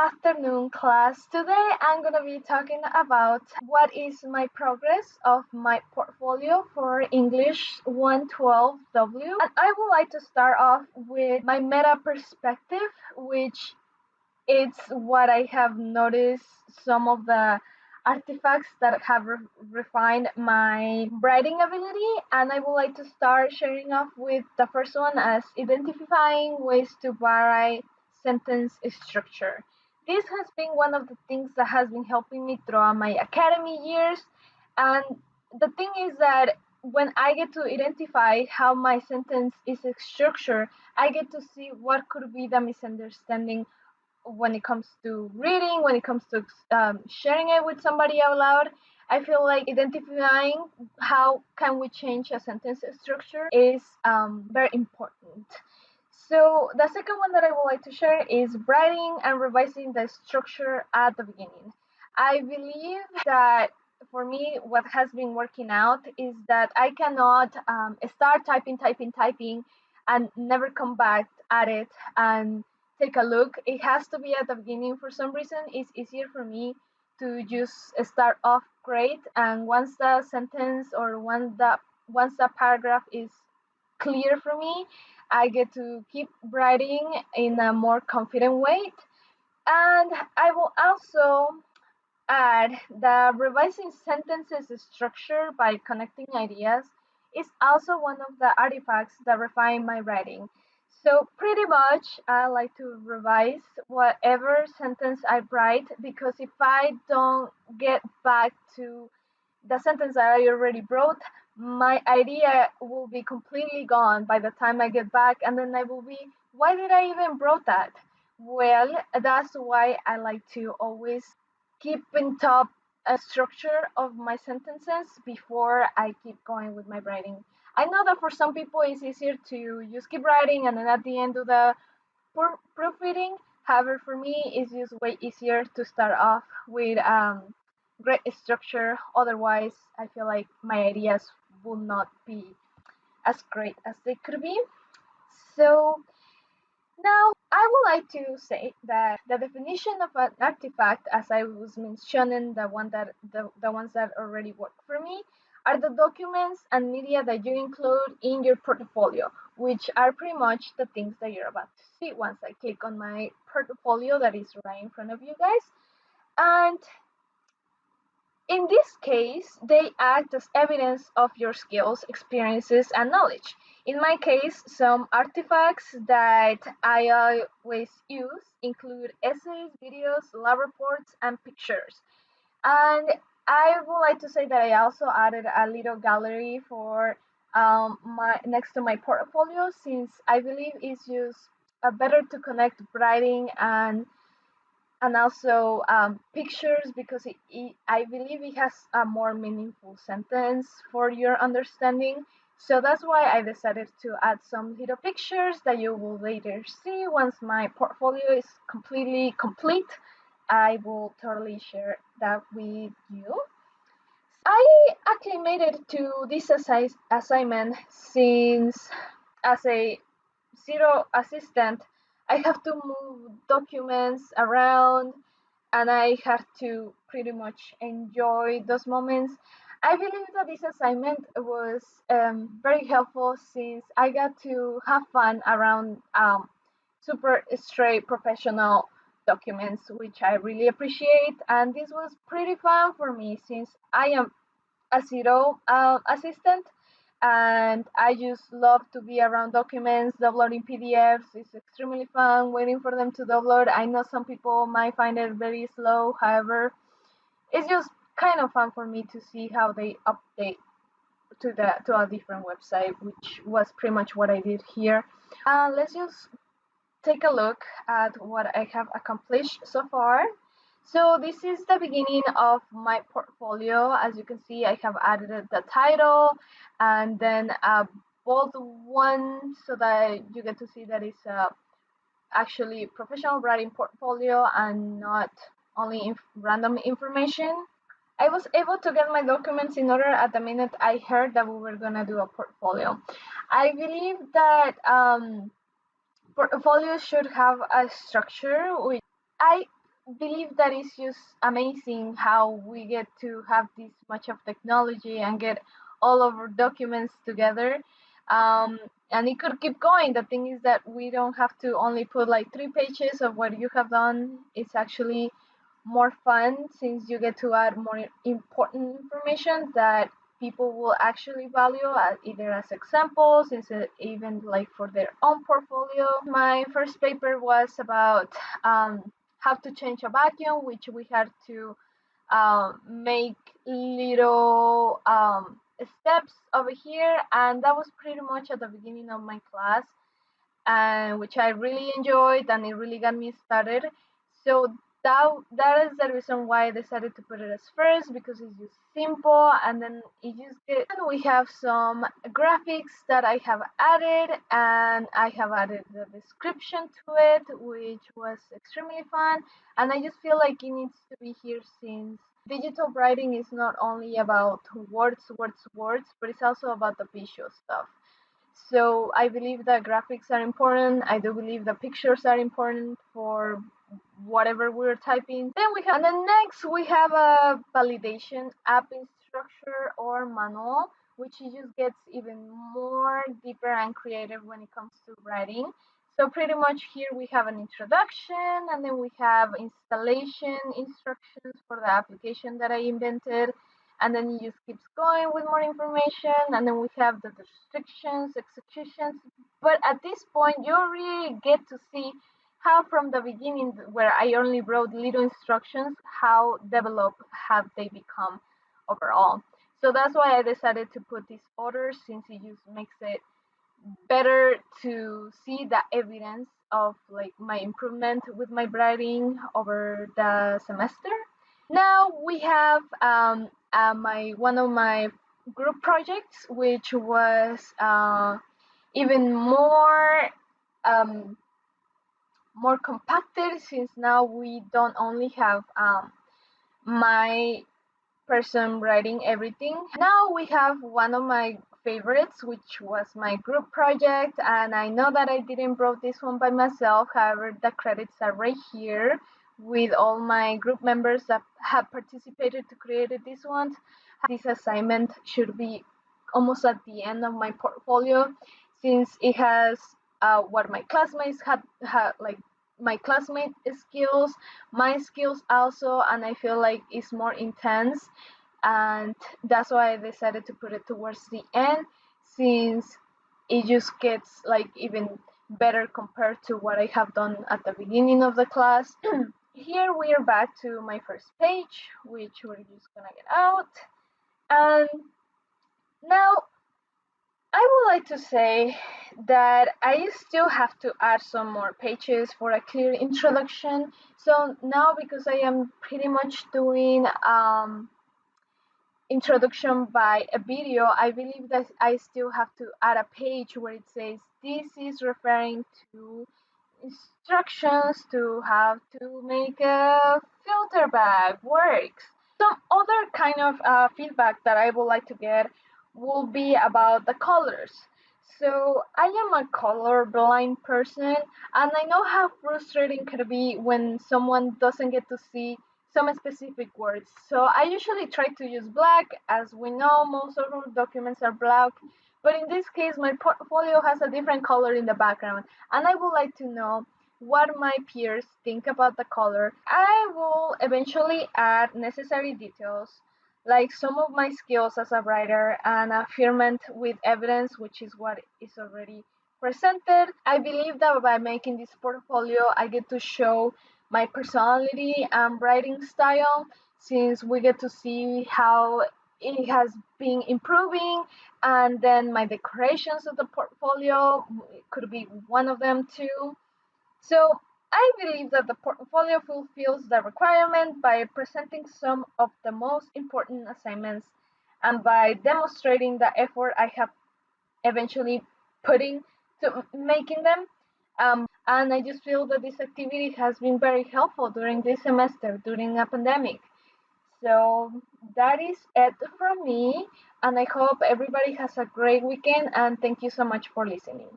afternoon, class. Today I'm going to be talking about what is my progress of my portfolio for English 112W. And I would like to start off with my meta perspective, which it's what I have noticed some of the artifacts that have refined my writing ability. And I would like to start sharing off with the first one as identifying ways to vary sentence structure. This has been one of the things that has been helping me throughout my academy years. And the thing is that when I get to identify how my sentence is structured, I get to see what could be the misunderstanding when it comes to reading, when it comes to sharing it with somebody out loud. I feel like identifying how can we change a sentence structure is very important. So the second one that I would like to share is writing and revising the structure at the beginning. I believe that for me, what has been working out is that I cannot start typing, and never come back at it and take a look. It has to be at the beginning. For some reason, it's easier for me to just start off great, and once the sentence or once the paragraph is clear for me, I get to keep writing in a more confident way. And I will also add that revising sentences structure by connecting ideas is also one of the artifacts that refine my writing. So pretty much I like to revise whatever sentence I write, because if I don't get back to the sentence that I already wrote, my idea will be completely gone by the time I get back, and then I will be, why did I even wrote that? Well, that's why I like to always keep in top a structure of my sentences before I keep going with my writing. I know that for some people it's easier to just keep writing and then at the end do the proofreading. However, for me, it's just way easier to start off with great structure. Otherwise, I feel like my ideas will not be as great as they could be. So now I would like to say that the definition of an artifact, as I was mentioning, the ones that already work for me, are the documents and media that you include in your portfolio, which are pretty much the things that you're about to see once I click on my portfolio that is right in front of you guys. And in this case, they act as evidence of your skills, experiences, and knowledge. In my case, some artifacts that I always use include essays, videos, lab reports, and pictures. And I would like to say that I also added a little gallery for my next to my portfolio, since I believe it's just better to connect writing and also pictures, because I believe it has a more meaningful sentence for your understanding. So that's why I decided to add some little pictures that you will later see once my portfolio is completely complete. I will totally share that with you. I acclimated to this assignment since, as a zero assistant, I have to move documents around and I have to pretty much enjoy those moments. I believe that this assignment was very helpful since I got to have fun around super straight professional documents, which I really appreciate. And this was pretty fun for me since I am a zero assistant and I just love to be around documents, downloading PDFs. It's extremely fun waiting for them to download. I know some people might find it very slow, however, it's just kind of fun for me to see how they update to a different website, which was pretty much what I did here. Let's just take a look at what I have accomplished so far. So this is the beginning of my portfolio. As you can see, I have added the title and then a bold one so that you get to see that it's actually professional writing portfolio and not only random information. I was able to get my documents in order at the minute I heard that we were gonna do a portfolio. I believe that portfolios should have a structure, which I believe that it's just amazing how we get to have this much of technology and get all of our documents together. Um, and it could keep going. The thing is that we don't have to only put like 3 pages of what you have done. It's actually more fun since you get to add more important information that people will actually value either as examples, even like for their own portfolio. My first paper was about how to change a vacuum, which we had to make little steps over here, and that was pretty much at the beginning of my class, and which I really enjoyed, and it really got me started. So that is the reason why I decided to put it as first, because it's just simple, and then it just get. And we have some graphics that I have added, and I have added the description to it, which was extremely fun. And I just feel like it needs to be here since digital writing is not only about words, but it's also about the visual stuff. So I believe that graphics are important. I do believe the pictures are important for whatever we're typing. And then next we have a validation app structure or manual, which it just gets even more deeper and creative when it comes to writing. So pretty much here we have an introduction, and then we have installation instructions for the application that I invented, and then it just keeps going with more information, and then we have the restrictions, executions. But at this point you really get to see how from the beginning, where I only wrote little instructions, how developed have they become overall. So that's why I decided to put this order, since it just makes it better to see the evidence of like my improvement with my writing over the semester. Now we have my one of my group projects, which was even um, more compacted, since now we don't only have my person writing everything. Now we have one of my favorites, which was my group project, and I know that I didn't wrote this one by myself. However, the credits are right here with all my group members that have participated to create this one. This assignment should be almost at the end of my portfolio, since it has what my classmates had like my classmate skills, my skills also, and I feel like it's more intense, and that's why I decided to put it towards the end, since it just gets like even better compared to what I have done at the beginning of the class. Here we are back to my first page, which we're just gonna get out. And now I would like to say that I still have to add some more pages for a clear introduction. So now, because I am pretty much doing introduction by a video, I believe that I still have to add a page where it says this is referring to instructions to how to make a filter bag works. Some other kind of feedback that I would like to get will be about the colors. So I am a colorblind person, and I know how frustrating it can be when someone doesn't get to see some specific words. So I usually try to use black, as we know most of our documents are black. But in this case, my portfolio has a different color in the background, and I would like to know what my peers think about the color. I will eventually add necessary details, like some of my skills as a writer and affirmment with evidence, which is what is already presented. I believe that by making this portfolio, I get to show my personality and writing style, since we get to see how it has been improving, and then my decorations of the portfolio could be one of them too. So I believe that the portfolio fulfills the requirement by presenting some of the most important assignments and by demonstrating the effort I have eventually putting to making them. And I just feel that this activity has been very helpful during this semester, during a pandemic. So that is it from me, and I hope everybody has a great weekend, and thank you so much for listening.